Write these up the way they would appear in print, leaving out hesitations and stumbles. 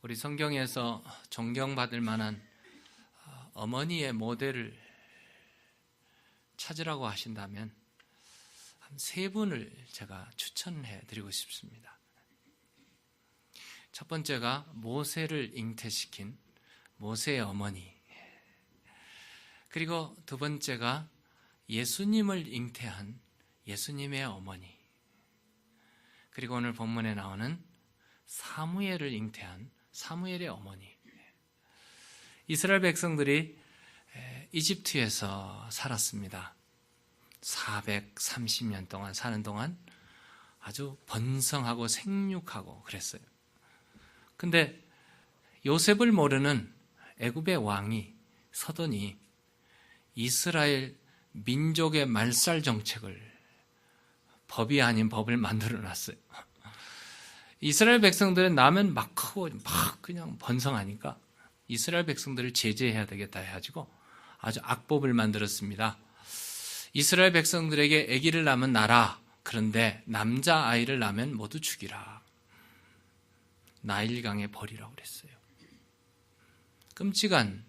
우리 성경에서 존경받을 만한 어머니의 모델을 찾으라고 하신다면 한 세 분을 제가 추천해 드리고 싶습니다. 첫 번째가 모세를 잉태시킨 모세의 어머니, 그리고 두 번째가 예수님을 잉태한 예수님의 어머니, 그리고 오늘 본문에 나오는 사무엘을 잉태한 사무엘의 어머니. 이스라엘 백성들이 이집트에서 살았습니다. 430년 동안 사는 동안 아주 번성하고 생육하고 그랬어요. 근데 요셉을 모르는 애굽의 왕이 서더니 이스라엘 민족의 말살 정책을, 법이 아닌 법을 만들어 놨어요. 이스라엘 백성들은 나면 막 크고 막 그냥 번성하니까 이스라엘 백성들을 제재해야 되겠다 해가지고 아주 악법을 만들었습니다. 이스라엘 백성들에게 아기를 낳으면 낳아라. 그런데 남자아이를 낳으면 모두 죽이라. 나일강에 버리라고 그랬어요. 끔찍한,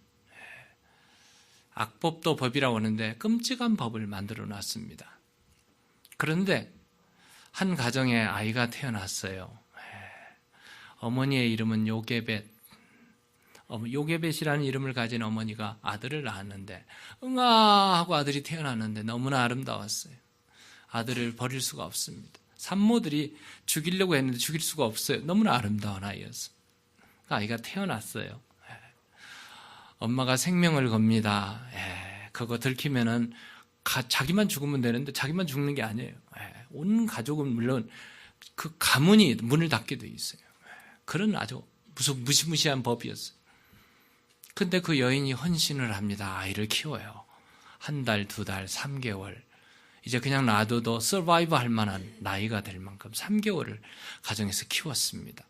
악법도 법이라고 하는데 끔찍한 법을 만들어 놨습니다. 그런데 한 가정에 아이가 태어났어요. 어머니의 이름은 요게벳. 요게벳이라는 이름을 가진 어머니가 아들을 낳았는데 응아 하고 아들이 태어났는데 너무나 아름다웠어요. 아들을 버릴 수가 없습니다. 산모들이 죽이려고 했는데 죽일 수가 없어요. 너무나 아름다운 아이였어요. 아이가 태어났어요. 엄마가 생명을 겁니다. 그거 들키면은 자기만 죽으면 되는데 자기만 죽는 게 아니에요. 온 가족은 물론 그 가문이 문을 닫게 돼 있어요. 그런 아주 무시무시한 법이었어요. 근데 그 여인이 헌신을 합니다. 아이를 키워요. 한 달, 두 달, 3개월. 이제 그냥 놔둬도 서바이브 할 만한 나이가 될 만큼 3개월을 가정에서 키웠습니다.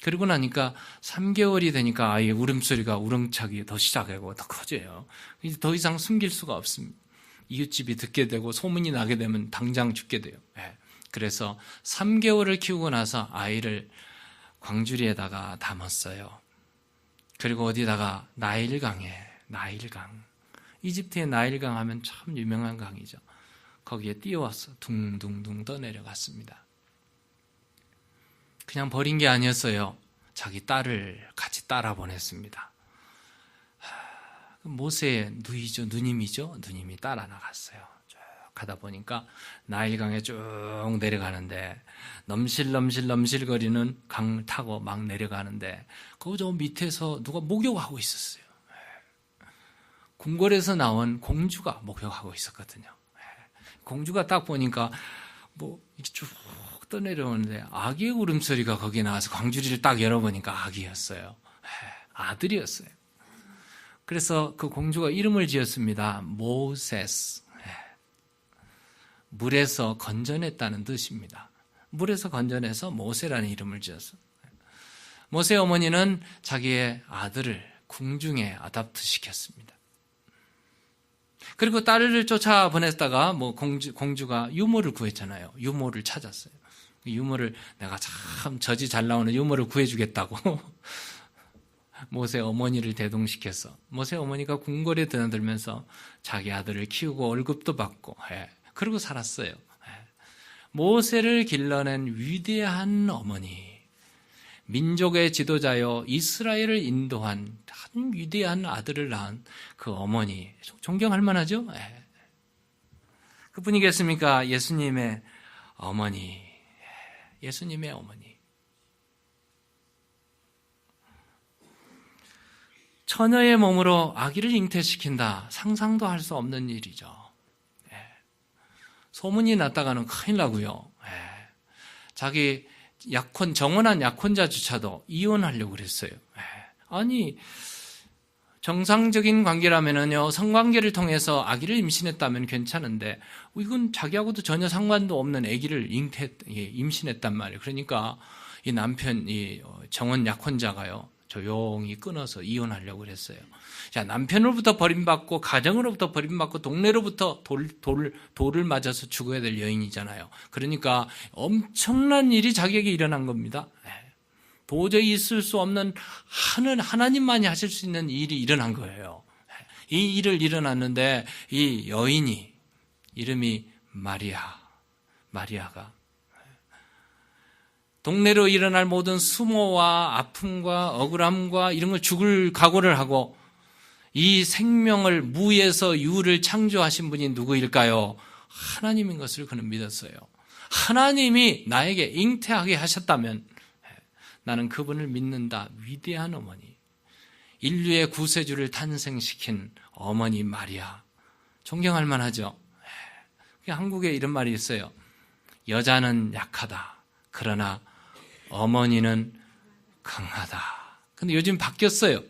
그러고 나니까 3개월이 되니까 아이의 울음소리가 우렁차기 더 시작하고 더 커져요. 이제 더 이상 숨길 수가 없습니다. 이웃집이 듣게 되고 소문이 나게 되면 당장 죽게 돼요. 그래서 3개월을 키우고 나서 아이를 광주리에다가 담았어요. 그리고 어디다가 나일강. 이집트의 나일강 하면 참 유명한 강이죠. 거기에 띄워서 둥둥둥 떠내려갔습니다. 그냥 버린 게 아니었어요. 자기 딸을 같이 따라 보냈습니다. 모세의 누님이죠. 누님이 따라 나갔어요. 쭉 가다 보니까 나일강에 쭉 내려가는데 넘실넘실거리는 강 타고 막 내려가는데 그 저 밑에서 누가 목욕하고 있었어요. 궁궐에서 나온 공주가 목욕하고 있었거든요. 공주가 딱 보니까 뭐 이렇게 쭉 떠내려오는데 아기의 울음소리가 거기에 나와서 광주리를 딱 열어보니까 아기였어요. 아들이었어요. 그래서 그 공주가 이름을 지었습니다. 모세스. 물에서 건져냈다는 뜻입니다. 물에서 건져내서 모세라는 이름을 지었어요. 모세 어머니는 자기의 아들을 궁중에 아답트 시켰습니다. 그리고 딸을 쫓아 보냈다가 뭐 공주가 유모를 구했잖아요. 유모를 찾았어요. 유모를 내가 참 젖이 잘 나오는 유모를 구해주겠다고 모세 어머니를 대동시켜서 모세 어머니가 궁궐에 드나들면서 자기 아들을 키우고 월급도 받고 그러고 살았어요. 모세를 길러낸 위대한 어머니, 민족의 지도자여 이스라엘을 인도한 한 위대한 아들을 낳은 그 어머니, 존경할 만하죠? 그분이겠습니까? 예수님의 어머니. 예수님의 어머니. 처녀의 몸으로 아기를 잉태시킨다. 상상도 할 수 없는 일이죠. 소문이 났다가는 큰일 나고요. 자기 정혼한 약혼자조차도 이혼하려고 그랬어요. 아니, 정상적인 관계라면요, 성관계를 통해서 아기를 임신했다면 괜찮은데, 이건 자기하고도 전혀 상관도 없는 아기를 임신했단 말이에요. 그러니까 이 남편, 이 정혼 약혼자가요, 조용히 끊어서 이혼하려고 그랬어요. 자, 남편으로부터 버림받고, 가정으로부터 버림받고, 동네로부터 돌을 맞아서 죽어야 될 여인이잖아요. 그러니까 엄청난 일이 자기에게 일어난 겁니다. 도저히 있을 수 없는 하나님만이 하실 수 있는 일이 일어난 거예요. 이 일을 일어났는데 이 여인이 이름이 마리아가 동네로 일어날 모든 수모와 아픔과 억울함과 이런 걸 죽을 각오를 하고 이 생명을 무에서 유를 창조하신 분이 누구일까요? 하나님인 것을 그는 믿었어요. 하나님이 나에게 잉태하게 하셨다면 나는 그분을 믿는다. 위대한 어머니, 인류의 구세주를 탄생시킨 어머니 마리아, 존경할 만하죠. 한국에 이런 말이 있어요. 여자는 약하다. 그러나 어머니는 강하다. 근데 요즘 바뀌었어요.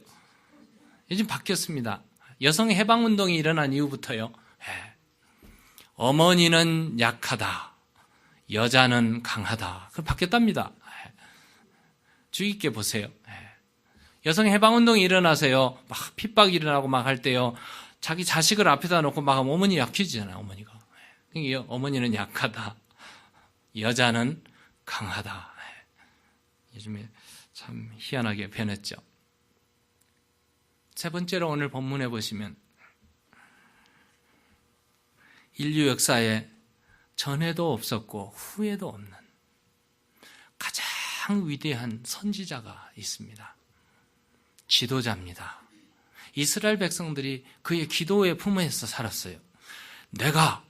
요즘 바뀌었습니다. 여성 해방운동이 일어난 이후부터요. 어머니는 약하다. 여자는 강하다. 그럼 바뀌었답니다. 주의 깊게 보세요. 여성 해방운동이 일어나서요. 막 핍박이 일어나고 막 할 때요. 자기 자식을 앞에다 놓고 막 하면 어머니 약해지잖아요. 어머니가. 그러니까 어머니는 약하다. 여자는 강하다. 요즘에 참 희한하게 변했죠. 세 번째로 오늘 본문에 보시면 인류 역사에 전에도 없었고 후에도 없는 가장 위대한 선지자가 있습니다. 지도자입니다. 이스라엘 백성들이 그의 기도의 품에서 살았어요. 내가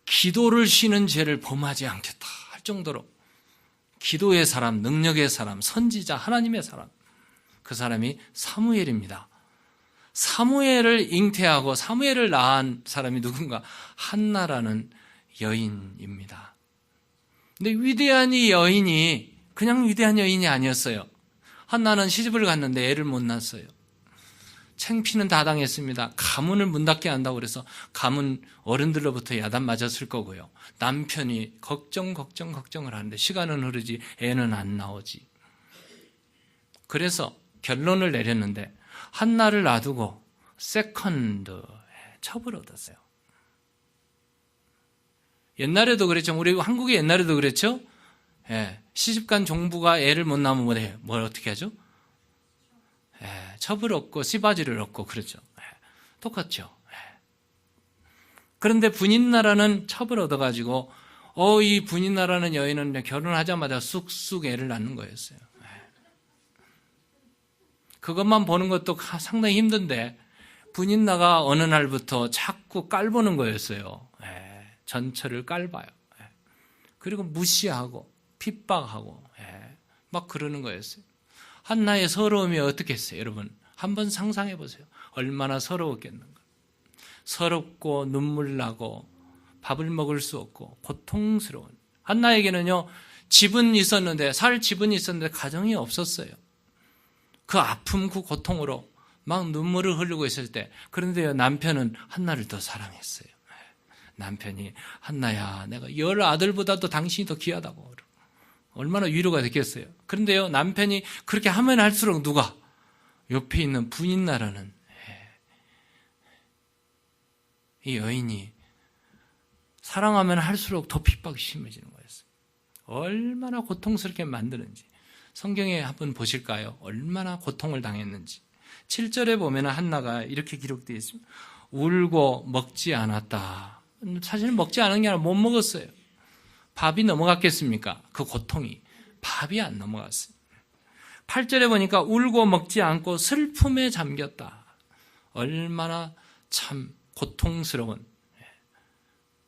기도를 쉬는 죄를 범하지 않겠다 할 정도로 기도의 사람, 능력의 사람, 선지자, 하나님의 사람, 그 사람이 사무엘입니다. 사무엘을 잉태하고 사무엘을 낳은 사람이 누군가? 한나라는 여인입니다. 근데 위대한 이 여인이 그냥 위대한 여인이 아니었어요. 한나는 시집을 갔는데 애를 못 낳았어요. 창피는 다 당했습니다. 가문을 문 닫게 한다고 그래서 가문 어른들로부터 야단 맞았을 거고요. 남편이 걱정을 하는데 시간은 흐르지 애는 안 나오지. 그래서 결론을 내렸는데 한나를 놔두고 세컨드에 첩을 얻었어요. 옛날에도 그랬죠. 우리 한국의 옛날에도 그랬죠. 시집간 종부가 애를 못 낳으면 뭘 어떻게 하죠? 첩을 얻고 씨바지를 얻고 그렇죠. 똑같죠. 그런데 분인나라는 첩을 얻어가지고 이 분인나라는 여인은 결혼하자마자 쑥쑥 애를 낳는 거였어요. 그것만 보는 것도 상당히 힘든데 분인나가 어느 날부터 자꾸 깔보는 거였어요. 전철을 깔봐요. 그리고 무시하고 핍박하고 막 그러는 거였어요. 한나의 서러움이 어떻겠어요, 여러분? 한번 상상해 보세요. 얼마나 서러웠겠는가. 서럽고 눈물 나고 밥을 먹을 수 없고 고통스러운. 한나에게는요, 집은 있었는데 살 집은 있었는데 가정이 없었어요. 그 아픔, 그 고통으로 막 눈물을 흘리고 있을 때, 그런데 남편은 한나를 더 사랑했어요. 남편이 한나야, 내가 10 아들보다도 당신이 더 귀하다고. 얼마나 위로가 됐겠어요. 그런데요, 남편이 그렇게 하면 할수록 누가? 옆에 있는 분인나라는 이 여인이 사랑하면 할수록 더 핍박이 심해지는 거였어요. 얼마나 고통스럽게 만드는지. 성경에 한번 보실까요? 얼마나 고통을 당했는지. 7절에 보면 한나가 이렇게 기록되어 있습니다. 울고 먹지 않았다. 사실 먹지 않은 게 아니라 못 먹었어요. 밥이 넘어갔겠습니까? 그 고통이. 밥이 안 넘어갔어요. 8절에 보니까 울고 먹지 않고 슬픔에 잠겼다. 얼마나 참 고통스러운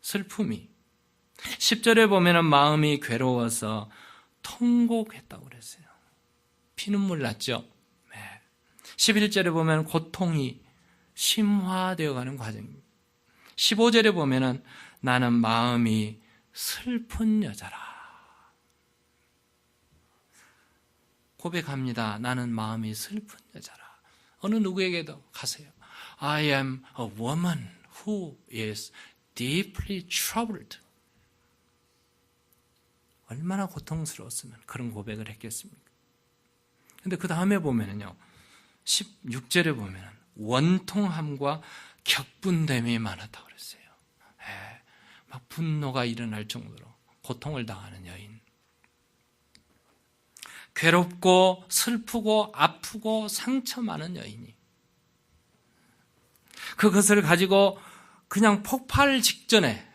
슬픔이. 10절에 보면 마음이 괴로워서 통곡했다고 그랬어요. 피눈물 났죠. 11절에 보면 고통이 심화되어가는 과정입니다. 15절에 보면 나는 마음이 슬픈 여자라. 고백합니다. 나는 마음이 슬픈 여자라. 어느 누구에게도 가세요. I am a woman who is deeply troubled. 얼마나 고통스러웠으면 그런 고백을 했겠습니까? 근데 그 다음에 보면은요, 16절에 보면은 원통함과 격분됨이 많았다고 그랬어요. 막 분노가 일어날 정도로 고통을 당하는 여인. 괴롭고 슬프고 아프고 상처 많은 여인이 그것을 가지고 그냥 폭발 직전에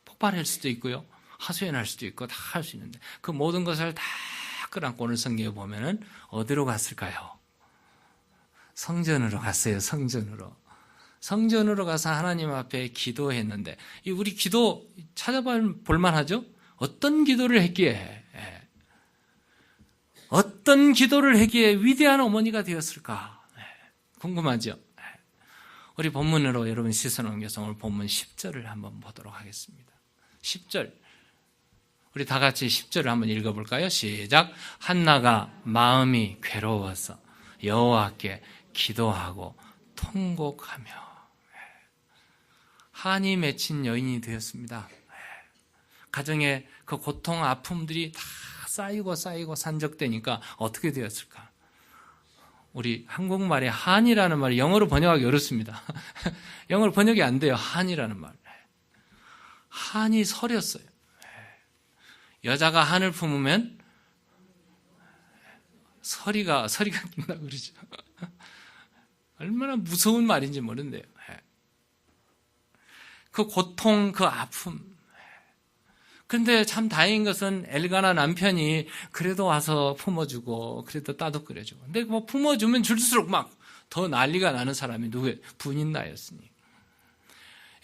폭발할 수도 있고요, 하소연할 수도 있고 다 할 수 있는데 그 모든 것을 다 끌어안고 오늘 성경에 보면은 어디로 갔을까요? 성전으로 갔어요. 성전으로 가서 하나님 앞에 기도했는데, 우리 기도 찾아볼 만하죠? 어떤 기도를 했기에, 어떤 기도를 했기에 위대한 어머니가 되었을까? 궁금하죠? 우리 본문으로 여러분 시선 옮겨서 오늘 본문 10절을 한번 보도록 하겠습니다. 10절. 우리 다 같이 10절을 한번 읽어볼까요? 시작. 한나가 마음이 괴로워서 여호와께 기도하고 통곡하며 한이 맺힌 여인이 되었습니다. 가정에 그 고통, 아픔들이 다 쌓이고 산적되니까 어떻게 되었을까? 우리 한국말에 한이라는 말이 영어로 번역하기 어렵습니다. 영어로 번역이 안 돼요. 한이라는 말. 한이 서렸어요. 여자가 한을 품으면 서리가 낀다고 그러죠. 얼마나 무서운 말인지 모른대요. 그 고통, 그 아픔. 그런데 참 다행인 것은 엘가나 남편이 그래도 와서 품어주고 그래도 따뜻거려주고. 근데 뭐 품어주면 줄수록 막 더 난리가 나는 사람이 누구예요? 분인나였으니.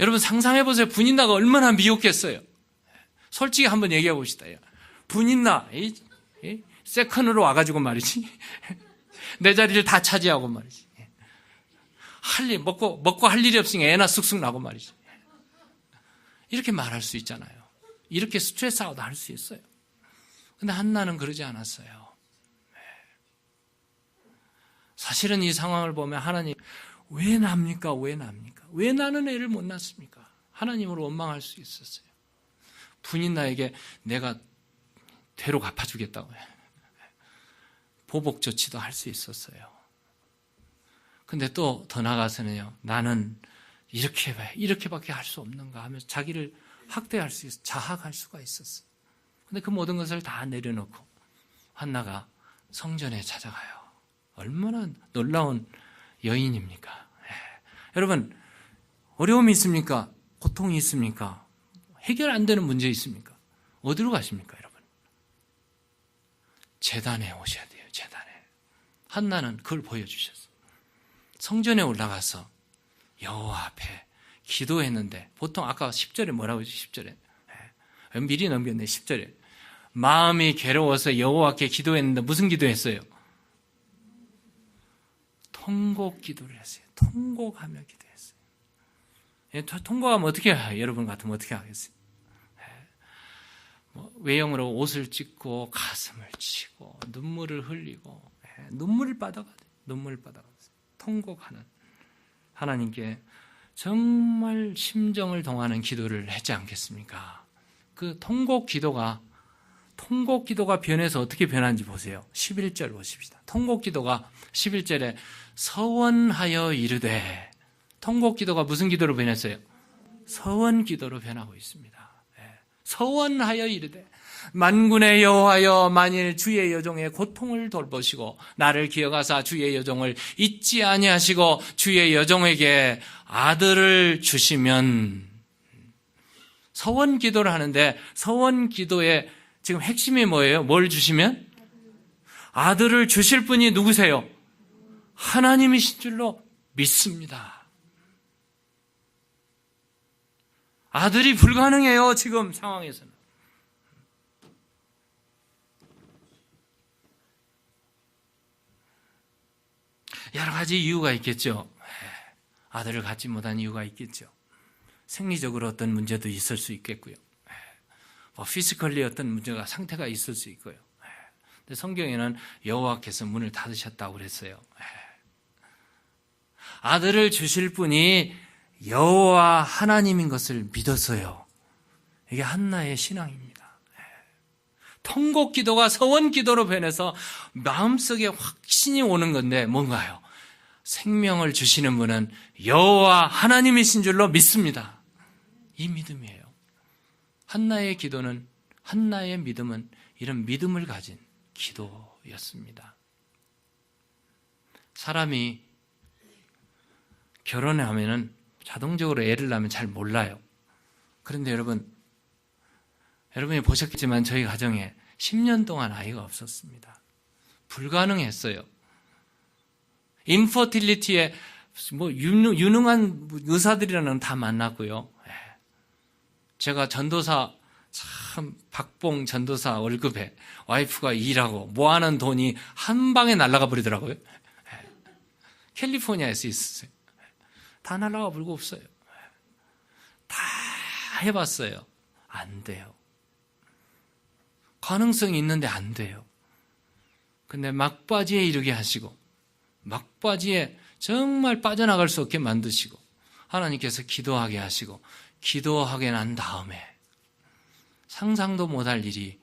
여러분 상상해보세요. 분인나가 얼마나 미혹했어요. 솔직히 한번 얘기해 봅시다. 분인나 세컨으로 와가지고 말이지. 내 자리를 다 차지하고 말이지. 먹고 할 일이 없으니까 애나 쑥쑥 나고 말이지. 이렇게 말할 수 있잖아요. 이렇게 스트레스아웃 할 수 있어요. 근데 한나는 그러지 않았어요. 사실은 이 상황을 보면 하나님, 왜 납니까? 왜 나는 애를 못 낳습니까? 하나님을 원망할 수 있었어요. 분인나에게 내가 되로 갚아주겠다고 해. 보복 조치도 할 수 있었어요. 근데 또 더 나아가서는요, 나는 이렇게밖에 할 수 없는가 하면서 자기를 학대할 수 있어, 자학할 수가 있었어요. 근데 그 모든 것을 다 내려놓고 한나가 성전에 찾아가요. 얼마나 놀라운 여인입니까? 여러분, 어려움이 있습니까? 고통이 있습니까? 해결 안 되는 문제 있습니까? 어디로 가십니까, 여러분? 제단에 오셔야 돼요, 제단에. 한나는 그걸 보여주셨어요. 성전에 올라가서 여호와 앞에 기도했는데, 보통 아까 10절에 뭐라고 했죠? 10절에. 미리 넘겼네, 10절에. 마음이 괴로워서 여호와께 기도했는데 무슨 기도했어요? 통곡 기도를 했어요. 통곡하며 기도했어요. 통곡하면 어떻게 해요? 여러분 같으면 어떻게 하겠어요? 외형으로 옷을 찢고 가슴을 치고 눈물을 흘리고 눈물을 받아가요. 통곡하는 하나님께 정말 심정을 동하는 기도를 했지 않겠습니까? 그 통곡 기도가 변해서 어떻게 변하는지 보세요. 11절 보십시다. 통곡 기도가 11절에 서원하여 이르되, 통곡 기도가 무슨 기도로 변했어요? 서원 기도로 변하고 있습니다. 서원하여 이르되, 만군의 여호와여, 만일 주의 여종의 고통을 돌보시고 나를 기억하사 주의 여종을 잊지 아니하시고 주의 여종에게 아들을 주시면. 서원 기도를 하는데, 서원 기도의 지금 핵심이 뭐예요? 뭘 주시면? 아들을 주실 분이 누구세요? 하나님이신 줄로 믿습니다. 아들이 불가능해요, 지금 상황에서는. 여러 가지 이유가 있겠죠. 아들을 갖지 못한 이유가 있겠죠. 생리적으로 어떤 문제도 있을 수 있겠고요. 피지컬리 어떤 문제가, 상태가 있을 수 있고요. 근데 성경에는 여호와께서 문을 닫으셨다고 그랬어요. 아들을 주실 분이 여호와 하나님인 것을 믿었어요. 이게 한나의 신앙입니다. 통곡 기도가 서원 기도로 변해서 마음속에 확신이 오는 건데 뭔가요? 생명을 주시는 분은 여호와 하나님이신 줄로 믿습니다. 이 믿음이에요. 한나의 믿음은 이런 믿음을 가진 기도였습니다. 사람이 결혼하면은 자동적으로 애를 낳으면 잘 몰라요. 그런데 여러분이 보셨겠지만 저희 가정에 10년 동안 아이가 없었습니다. 불가능했어요. 인퍼틸리티에 유능한 의사들이라는 다 만났고요. 제가 전도사 참 박봉 전도사 월급에 와이프가 일하고 모아놓은 돈이 한 방에 날아가 버리더라고요. 캘리포니아에서 있었어요. 다 날아가 버리고 없어요. 다 해봤어요. 안 돼요. 가능성이 있는데 안 돼요. 근데 막바지에 이르게 하시고 막바지에 정말 빠져나갈 수 없게 만드시고 하나님께서 기도하게 하시고 기도하게 난 다음에 상상도 못할 일이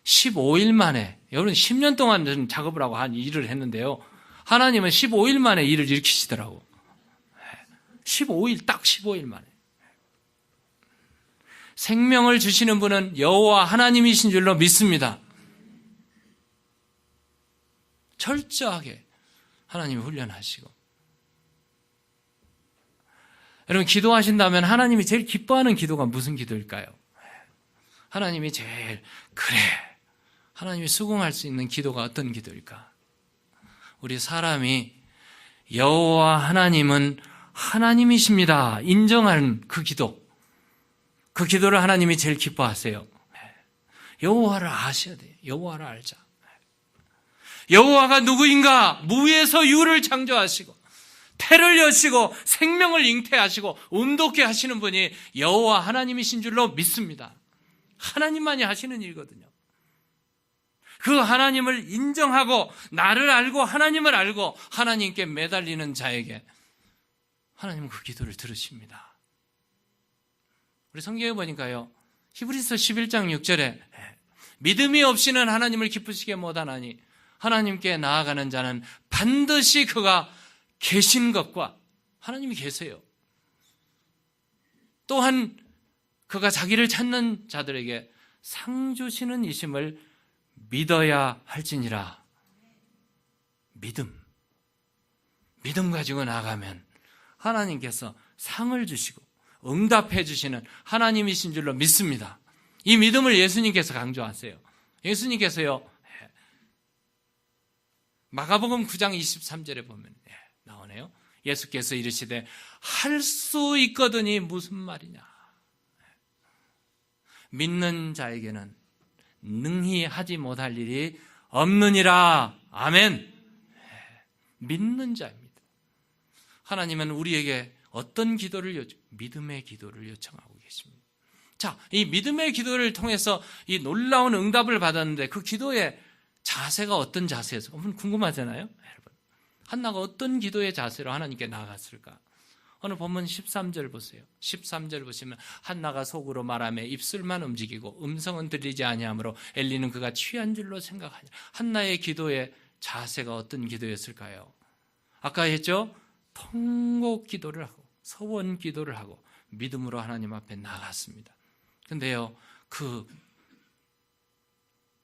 15일 만에, 여러분 10년 동안 저는 작업을 하고 한 일을 했는데요. 하나님은 15일 만에 일을 일으키시더라고. 15일, 딱 15일 만에. 생명을 주시는 분은 여호와 하나님이신 줄로 믿습니다. 철저하게 하나님이 훈련하시고. 여러분 기도하신다면 하나님이 제일 기뻐하는 기도가 무슨 기도일까요? 하나님이 제일 하나님이 수긍할 수 있는 기도가 어떤 기도일까? 우리 사람이 여호와 하나님은 하나님이십니다 인정하는 그 기도, 그 기도를 하나님이 제일 기뻐하세요. 여호와를 아셔야 돼요. 여호와를 알자. 여호와가 누구인가? 무에서 유를 창조하시고 태를 여시고 생명을 잉태하시고 음독게 하시는 분이 여호와 하나님이신 줄로 믿습니다. 하나님만이 하시는 일이거든요. 그 하나님을 인정하고 나를 알고 하나님을 알고 하나님께 매달리는 자에게 하나님은 그 기도를 들으십니다. 우리 성경에 보니까요, 히브리서 11장 6절에 믿음이 없이는 하나님을 기쁘시게 못하나니 하나님께 나아가는 자는 반드시 그가 계신 것과 하나님이 계세요. 또한 그가 자기를 찾는 자들에게 상 주시는 이심을 믿어야 할지니라. 믿음 가지고 나가면 하나님께서 상을 주시고 응답해 주시는 하나님이신 줄로 믿습니다. 이 믿음을 예수님께서 강조하세요. 예수님께서요, 마가복음 9장 23절에 보면 나오네요. 예수께서 이르시되 할 수 있거든이 무슨 말이냐. 믿는 자에게는 능히 하지 못할 일이 없느니라. 아멘. 믿는 자입니다. 하나님은 우리에게 어떤 기도를 믿음의 기도를 요청하고 계십니다. 자, 이 믿음의 기도를 통해서 이 놀라운 응답을 받았는데 그 기도의 자세가 어떤 자세에서 궁금하잖아요, 여러분. 한나가 어떤 기도의 자세로 하나님께 나아갔을까? 오늘 본문 13절 보세요. 13절 보시면 한나가 속으로 말하며 입술만 움직이고 음성은 들리지 아니하므로 엘리는 그가 취한 줄로 생각하니. 한나의 기도의 자세가 어떤 기도였을까요? 아까 했죠? 통곡 기도를 하고 서원 기도를 하고 믿음으로 하나님 앞에 나갔습니다. 근데요, 그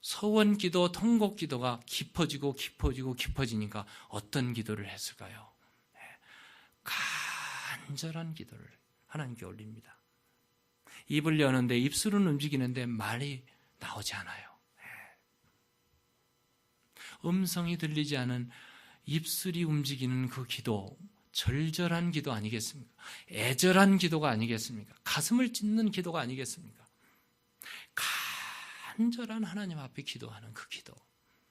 서원 기도, 통곡 기도가 깊어지니까 어떤 기도를 했을까요? 간절한 기도를 하나님께 올립니다. 입을 여는데 입술은 움직이는데 말이 나오지 않아요. 음성이 들리지 않은 입술이 움직이는 그 기도, 절절한 기도 아니겠습니까? 애절한 기도가 아니겠습니까? 가슴을 찢는 기도가 아니겠습니까? 간절한 하나님 앞에 기도하는 그 기도.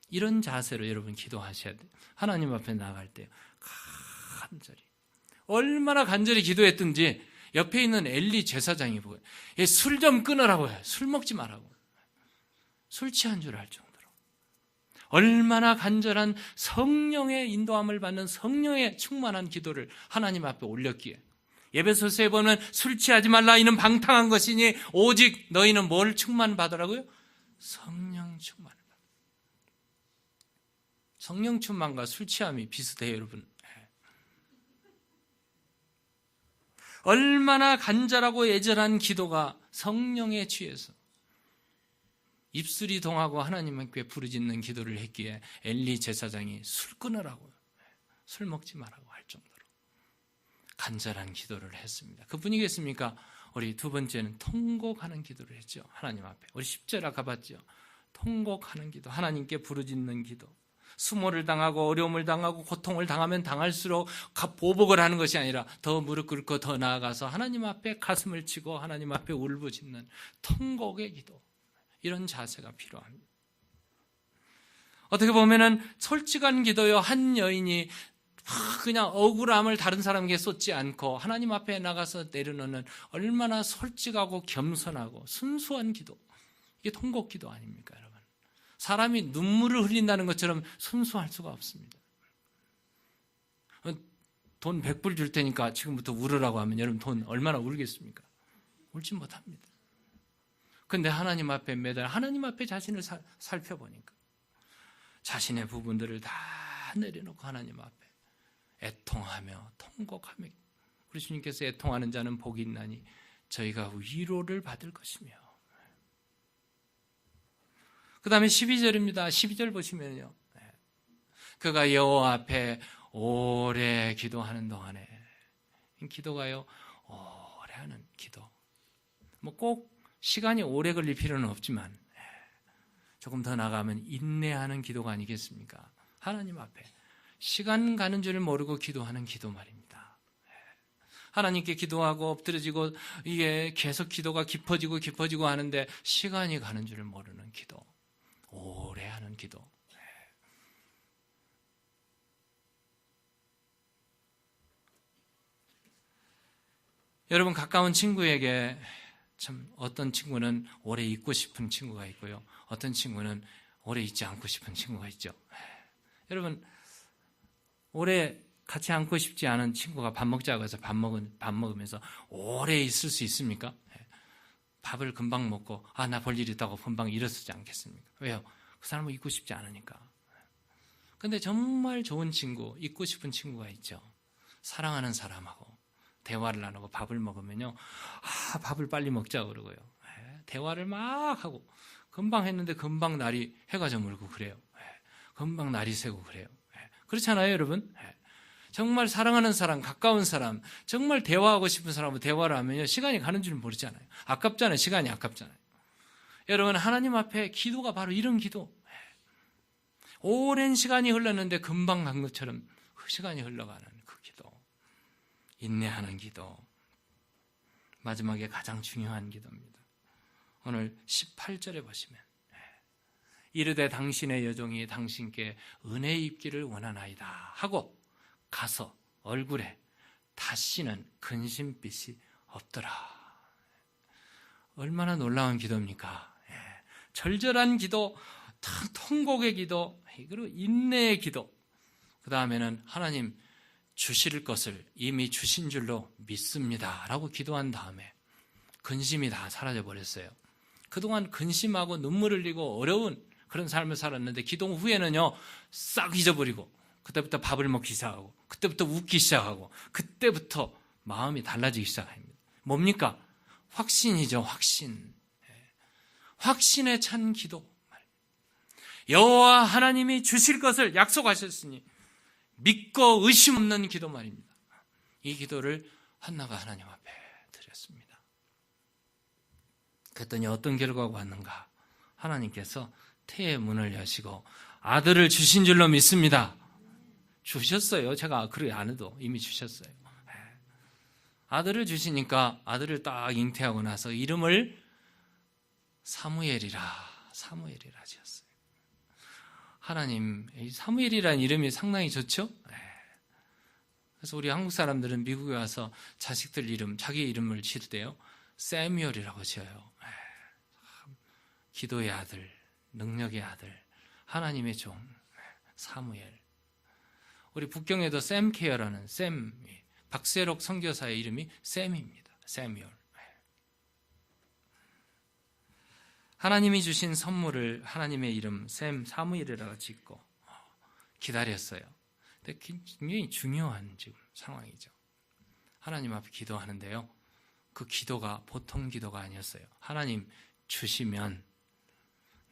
이런 자세로 여러분 기도하셔야 돼요. 하나님 앞에 나갈 때 간절히. 얼마나 간절히 기도했든지 옆에 있는 엘리 제사장이 보고요. 술 좀 끊으라고 해요. 술 먹지 말라고. 술 취한 줄 알 정도로. 얼마나 간절한 성령의 인도함을 받는 성령의 충만한 기도를 하나님 앞에 올렸기에. 에베소서에 보면 술 취하지 말라 이는 방탕한 것이니 오직 너희는 뭘 충만받으라고요? 성령 충만을 받아. 성령 충만과 술 취함이 비슷해요, 여러분. 얼마나 간절하고 애절한 기도가 성령에 취해서 입술이 동하고 하나님께 부르짖는 기도를 했기에 엘리 제사장이 술 끊으라고, 술 먹지 말라고 할 정도로 간절한 기도를 했습니다. 그뿐이겠습니까? 우리 두 번째는 통곡하는 기도를 했죠. 하나님 앞에. 우리 10절 가봤죠. 통곡하는 기도, 하나님께 부르짖는 기도. 수모를 당하고 어려움을 당하고 고통을 당하면 당할수록 보복을 하는 것이 아니라 더 무릎 꿇고 더 나아가서 하나님 앞에 가슴을 치고 하나님 앞에 울부짖는 통곡의 기도, 이런 자세가 필요합니다. 어떻게 보면은 솔직한 기도요, 한 여인이 그냥 억울함을 다른 사람에게 쏟지 않고 하나님 앞에 나가서 내려놓는 얼마나 솔직하고 겸손하고 순수한 기도, 이게 통곡 기도 아닙니까, 여러분? 사람이 눈물을 흘린다는 것처럼 순수할 수가 없습니다. 돈 100불 줄 테니까 지금부터 울으라고 하면 여러분 돈 얼마나 울겠습니까? 울지 못합니다. 그런데 하나님 앞에 매달 하나님 앞에 자신을 살펴보니까 자신의 부분들을 다 내려놓고 하나님 앞에 애통하며 통곡하며, 우리 주님께서 애통하는 자는 복이 있나니 저희가 위로를 받을 것이며. 그 다음에 12절입니다. 12절 보시면요, 그가 여호와 앞에 오래 기도하는 동안에, 기도가요 오래 하는 기도, 뭐 꼭 시간이 오래 걸릴 필요는 없지만 조금 더 나가면 인내하는 기도가 아니겠습니까? 하나님 앞에 시간 가는 줄 모르고 기도하는 기도 말입니다. 하나님께 기도하고 엎드려지고 이게 계속 기도가 깊어지고 하는데 시간이 가는 줄 모르는 기도, 오래 하는 기도. 여러분, 가까운 친구에게 참 어떤 친구는 오래 있고 싶은 친구가 있고요, 어떤 친구는 오래 있지 않고 싶은 친구가 있죠. 여러분, 오래 같이 앉고 싶지 않은 친구가 밥 먹자고 해서 밥 먹으면서 오래 있을 수 있습니까? 밥을 금방 먹고 나 볼 일 있다고 금방 일어서지 않겠습니까? 왜요? 그 사람은 있고 싶지 않으니까. 근데 정말 좋은 친구, 있고 싶은 친구가 있죠. 사랑하는 사람하고 대화를 나누고 밥을 먹으면요, 밥을 빨리 먹자고 그러고요, 대화를 막 하고 금방 했는데 금방 해가 저물고 그래요. 금방 날이 새고 그래요. 그렇잖아요, 여러분? 정말 사랑하는 사람, 가까운 사람, 정말 대화하고 싶은 사람하고 대화를 하면요, 시간이 가는 줄 모르잖아요. 아깝잖아요. 시간이 아깝잖아요. 여러분, 하나님 앞에 기도가 바로 이런 기도. 오랜 시간이 흘렀는데 금방 간 것처럼 시간이 흘러가는 그 기도. 인내하는 기도. 마지막에 가장 중요한 기도입니다. 오늘 18절에 보시면, 이르되 당신의 여종이 당신께 은혜 입기를 원하나이다 하고 가서 얼굴에 다시는 근심빛이 없더라. 얼마나 놀라운 기도입니까? 절절한 기도, 통곡의 기도, 그리고 인내의 기도. 그 다음에는 하나님 주실 것을 이미 주신 줄로 믿습니다 라고 기도한 다음에 근심이 다 사라져 버렸어요. 그동안 근심하고 눈물 흘리고 어려운 그런 삶을 살았는데 기도 후에는요, 싹 잊어버리고 그때부터 밥을 먹기 시작하고 그때부터 웃기 시작하고 그때부터 마음이 달라지기 시작합니다. 뭡니까? 확신이죠. 확신. 확신에 찬 기도. 여호와 하나님이 주실 것을 약속하셨으니 믿고 의심 없는 기도 말입니다. 이 기도를 한나가 하나님 앞에 드렸습니다. 그랬더니 어떤 결과가 왔는가? 하나님께서 태의 문을 여시고 아들을 주신 줄로 믿습니다. 주셨어요. 제가 그래 안 해도 이미 주셨어요. 아들을 주시니까 아들을 딱 잉태하고 나서 이름을 사무엘이라 지었어요. 하나님, 사무엘이라는 이름이 상당히 좋죠? 그래서 우리 한국 사람들은 미국에 와서 자식들 이름, 자기 이름을 지을 때요, 세뮤얼이라고 지어요. 기도의 아들, 능력의 아들, 하나님의 종, 사무엘. 우리 북경에도 샘케어라는 박세록 선교사의 이름이 샘입니다. 세뮤얼. 하나님이 주신 선물을 하나님의 이름 사무엘이라고 짓고 기다렸어요. 근데 굉장히 중요한 지금 상황이죠. 하나님 앞에 기도하는데요, 그 기도가 보통 기도가 아니었어요. 하나님 주시면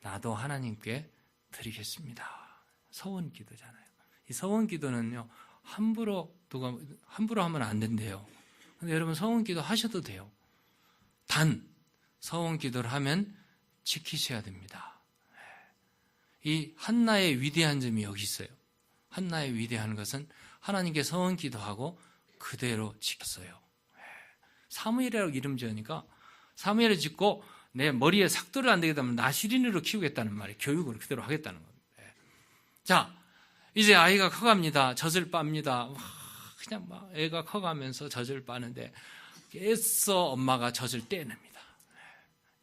나도 하나님께 드리겠습니다. 서원 기도잖아요. 이 서원 기도는요, 함부로 하면 안 된대요. 근데 여러분, 서원 기도 하셔도 돼요. 단 서원 기도를 하면 지키셔야 됩니다. 이 한나의 위대한 점이 여기 있어요. 한나의 위대한 것은 하나님께 서원 기도하고 그대로 지켰어요. 사무엘이라고 이름 지으니까 사무엘을 짓고 내 머리에 삭도를 안 되게 되면 나시린으로 키우겠다는 말이에요. 교육을 그대로 하겠다는 겁니다. 자, 이제 아이가 커갑니다. 젖을 빱니다. 그냥 막 애가 커가면서 젖을 빠는데 애써 엄마가 젖을 떼냅니다.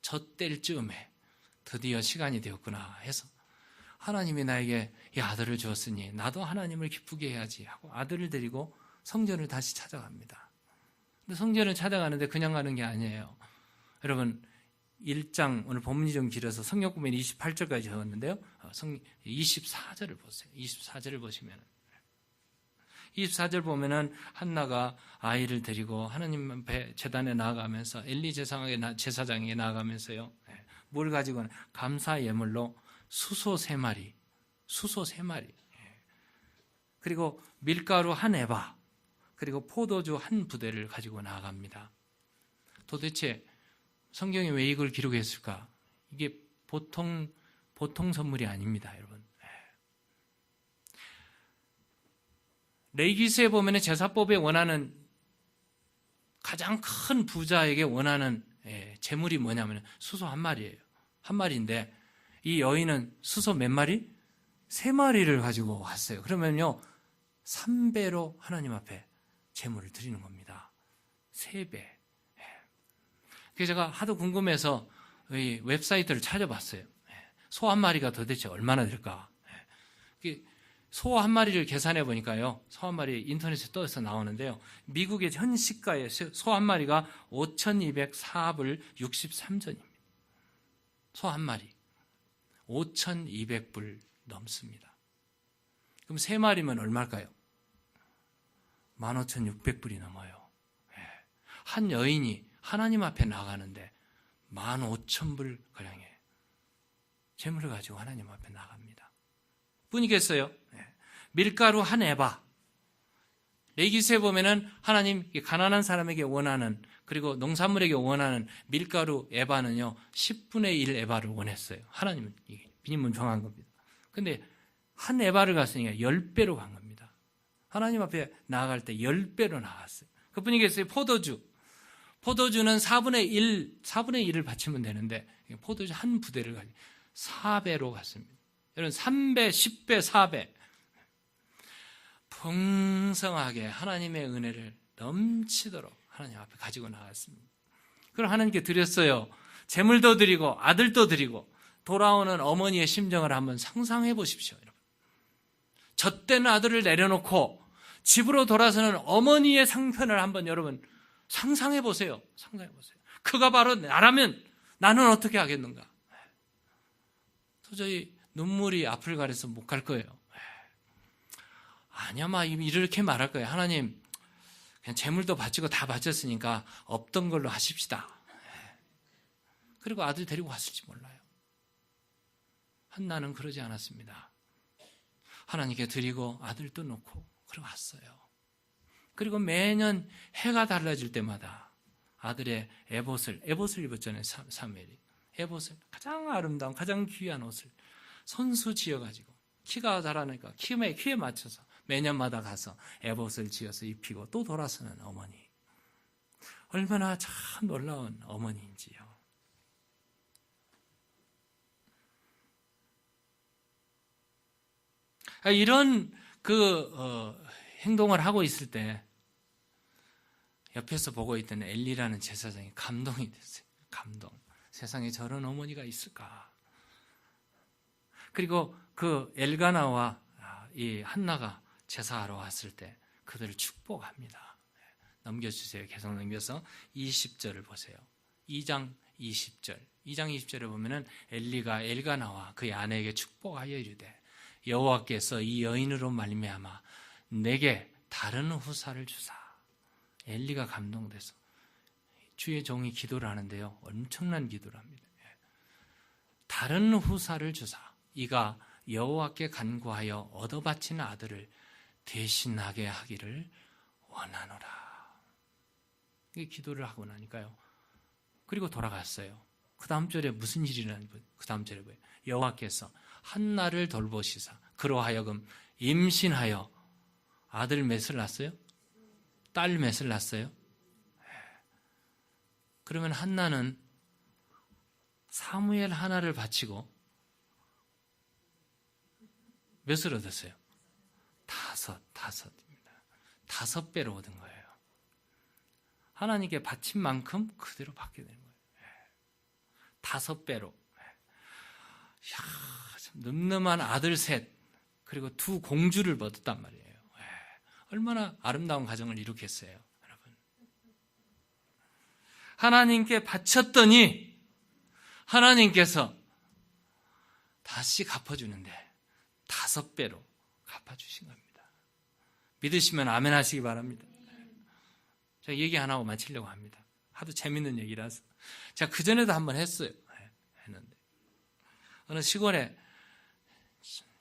젖 뗄 즈음에 드디어 시간이 되었구나 해서 하나님이 나에게 이 아들을 주었으니 나도 하나님을 기쁘게 해야지 하고 아들을 데리고 성전을 다시 찾아갑니다. 근데 성전을 찾아가는데 그냥 가는 게 아니에요. 여러분, 1장, 오늘 본문이 좀 길어서 성경 보면 28절까지 적었는데요. 24절을 보세요. 24절을 보시면 24절 보면은 한나가 아이를 데리고 하나님 앞에 제단에 나아가면서 엘리 제사장에게 나아가면서요. 뭘 가지고 감사 예물로 수소 3마리, 그리고 밀가루 1에바, 그리고 포도주 1부대를 가지고 나아갑니다. 도대체 성경이 왜 이걸 기록했을까? 이게 보통 선물이 아닙니다, 여러분. 레위기서에 보면 제사법에 원하는 가장 큰 부자에게 원하는 재물이 뭐냐면 수소 1마리예요. 1마리인데 이 여인은 수소 몇 마리? 3마리를 가지고 왔어요. 그러면요 3배로 하나님 앞에 재물을 드리는 겁니다. 3배. 그래서 제가 하도 궁금해서 이 웹사이트를 찾아봤어요. 소 1마리가 도대체 얼마나 될까? 소 1마리를 계산해 보니까요, 소 1마리 인터넷에 떠서 나오는데요, 미국의 현 시가에 소 1마리가 5,204불 63전입니다. 소 1마리 5,200불 넘습니다. 그럼 3마리면 얼마일까요? 15,600불이 넘어요. 한 여인이 하나님 앞에 나가는데 15,000불 가량의 재물을 가지고 하나님 앞에 나갑니다. 뿐이겠어요? 밀가루 1에바. 레위기서에 보면은 하나님 가난한 사람에게 원하는, 그리고 농산물에게 원하는 밀가루 에바는요 10분의 1 에바를 원했어요. 하나님은 비님은 정한 겁니다. 근데 1에바를 갔으니까 10배로 간 겁니다. 하나님 앞에 나아갈 때 10배로 나갔어요. 그뿐이겠어요? 포도주는 4분의 1을 바치면 되는데 포도주 1부대를 가지고 4배로 갔습니다. 여러분 3배, 10배, 4배 풍성하게 하나님의 은혜를 넘치도록 하나님 앞에 가지고 나갔습니다. 그럼 하나님께 드렸어요. 재물도 드리고 아들도 드리고 돌아오는 어머니의 심정을 한번 상상해 보십시오. 여러분. 젖된 아들을 내려놓고 집으로 돌아서는 어머니의 상편을 한번 여러분 상상해 보세요. 그가 바로 나라면 나는 어떻게 하겠는가? 도저히 눈물이 앞을 가려서 못 갈 거예요. 아니야, 이렇게 말할 거예요. 하나님, 그냥 재물도 바치고 다 바쳤으니까 없던 걸로 하십시다. 그리고 아들 데리고 갔을지 몰라요. 한나는 그러지 않았습니다. 하나님께 드리고 아들도 놓고 그러고 왔어요. 그리고 매년 해가 달라질 때마다 아들의 에봇을 입었잖아요. 사무엘이. 에봇을 가장 아름다운 가장 귀한 옷을 손수 지어가지고 키가 자라니까 키에 맞춰서 매년마다 가서 에봇을 지어서 입히고 또 돌아서는 어머니. 얼마나 참 놀라운 어머니인지요. 이런 행동을 하고 있을 때 옆에서 보고 있던 엘리라는 제사장이 감동이 됐어요. 감동. 세상에 저런 어머니가 있을까? 그리고 그 엘가나와 이 한나가 제사하러 왔을 때 그들을 축복합니다. 넘겨주세요. 계속 넘겨서 20절을 보세요. 2장 20절. 2장 20절에 보면은 엘리가 엘가나와 그의 아내에게 축복하여 이르되 여호와께서 이 여인으로 말미암아 내게 다른 후사를 주사. 엘리가 감동돼서 주의 종이 기도를 하는데요. 엄청난 기도를 합니다. 다른 후사를 주사 이가 여호와께 간구하여 얻어 바친 아들을 대신하게 하기를 원하노라. 이 기도를 하고 나니까요. 그리고 돌아갔어요. 그 다음 절에 무슨 일이 일어나는 거예요? 그 다음 절에 뭐예요? 여호와께서 한나를 돌보시사 그로 하여금 임신하여 아들 몇을 낳았어요? 딸 몇을 낳았어요? 그러면 한나는 사무엘 하나를 바치고 몇을 얻었어요? 다섯입니다. 5배로 얻은 거예요. 하나님께 바친 만큼 그대로 받게 되는 거예요. 5배로. 늠름한 아들 셋, 그리고 2 공주를 얻었단 말이에요. 얼마나 아름다운 가정을 이루겠어요, 여러분. 하나님께 바쳤더니 하나님께서 다시 갚아주는데 5배로 갚아주신 겁니다. 믿으시면 아멘 하시기 바랍니다. 제가 얘기 하나 하고 마치려고 합니다. 하도 재밌는 얘기라서. 제가 그전에도 한번 했어요. 했는데 어느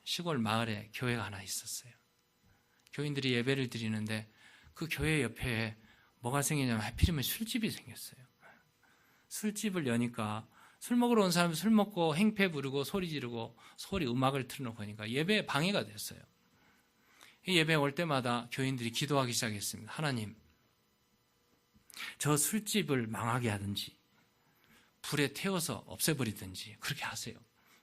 시골 마을에 교회가 하나 있었어요. 교인들이 예배를 드리는데 그 교회 옆에 뭐가 생기냐면 하필이면 술집이 생겼어요. 술집을 여니까 술 먹으러 온 사람이 술 먹고 행패 부르고 소리 지르고 음악을 틀어놓고 하니까 예배에 방해가 됐어요. 이 예배 올 때마다 교인들이 기도하기 시작했습니다. 하나님, 저 술집을 망하게 하든지 불에 태워서 없애버리든지 그렇게 하세요.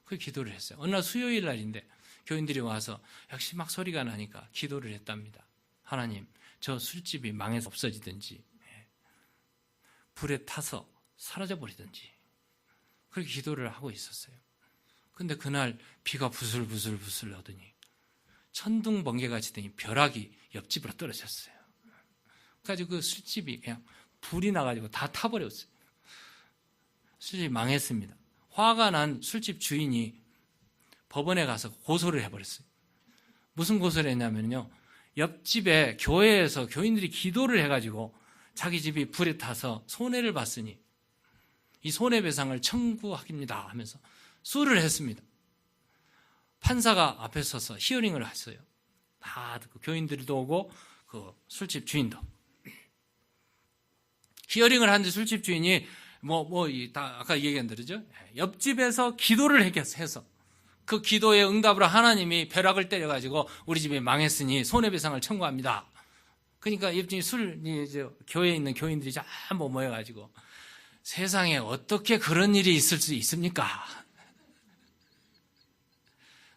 그렇게 기도를 했어요. 어느 날 수요일 날인데 교인들이 와서 역시 막 소리가 나니까 기도를 했답니다. 하나님, 저 술집이 망해서 없어지든지 불에 타서 사라져버리든지 그렇게 기도를 하고 있었어요. 근데 그날 비가 부슬부슬 오더니 천둥 번개같이 되니 벼락이 옆집으로 떨어졌어요. 그래가지고 그 술집이 그냥 불이 나가지고 다 타버렸어요. 술집이 망했습니다. 화가 난 술집 주인이 법원에 가서 고소를 해버렸어요. 무슨 고소를 했냐면요, 옆집에 교회에서 교인들이 기도를 해가지고 자기 집이 불에 타서 손해를 봤으니 이 손해배상을 청구합니다 하면서 수를 했습니다. 판사가 앞에 서서 히어링을 했어요. 다 듣고 교인들도 오고 그 술집 주인도. 히어링을 하는데 술집 주인이 아까 얘기한 대로죠. 옆집에서 기도를 해서 그 기도의 응답으로 하나님이 벼락을 때려가지고 우리 집이 망했으니 손해배상을 청구합니다. 그러니까 옆집이 교회에 있는 교인들이 전부 모여가지고 세상에 어떻게 그런 일이 있을 수 있습니까?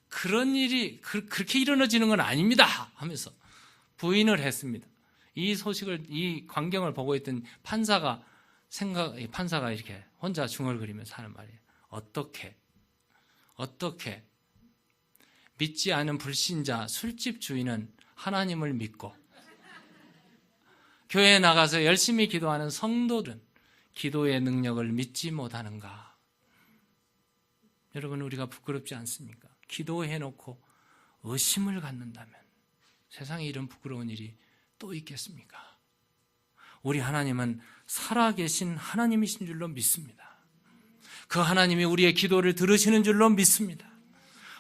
그런 일이 그렇게 일어나지는 건 아닙니다 하면서 부인을 했습니다. 이 광경을 보고 있던 판사가 이렇게 혼자 중얼거리면서 하는 말이에요. 어떻게 믿지 않은 불신자 술집 주인은 하나님을 믿고 교회에 나가서 열심히 기도하는 성도들은 기도의 능력을 믿지 못하는가? 여러분, 우리가 부끄럽지 않습니까? 기도해놓고 의심을 갖는다면 세상에 이런 부끄러운 일이 또 있겠습니까? 우리 하나님은 살아계신 하나님이신 줄로 믿습니다. 그 하나님이 우리의 기도를 들으시는 줄로 믿습니다.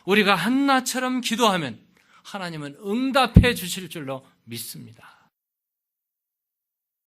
우리가 한나처럼 기도하면 하나님은 응답해 주실 줄로 믿습니다.